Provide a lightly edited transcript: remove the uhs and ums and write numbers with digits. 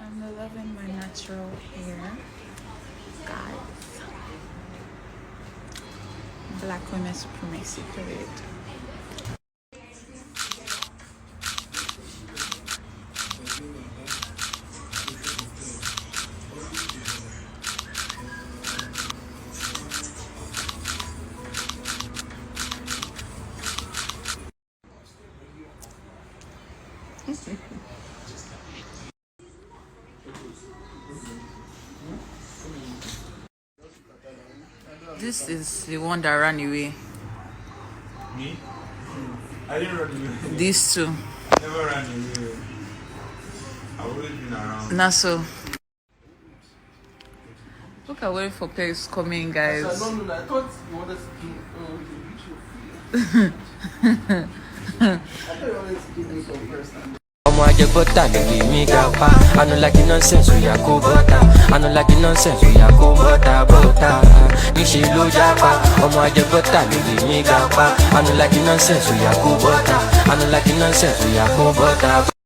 I'm loving my natural hair, guys. Black women supremacy, period. This is the one that ran away. Me? I didn't run away. These two. Never ran away. I've always been around. Naso. Look at waiting for players coming, guys. I thought you wanted to do I thought you wanted to do this on first time. I just butter, they give me gapa. I don't like the nonsense, we are go butter. I don't like the nonsense, we are go butter. Nishi lo japa. I just butter, they give me gapa. I don't like the nonsense, we are go butter. I don't like the nonsense, we are go butter.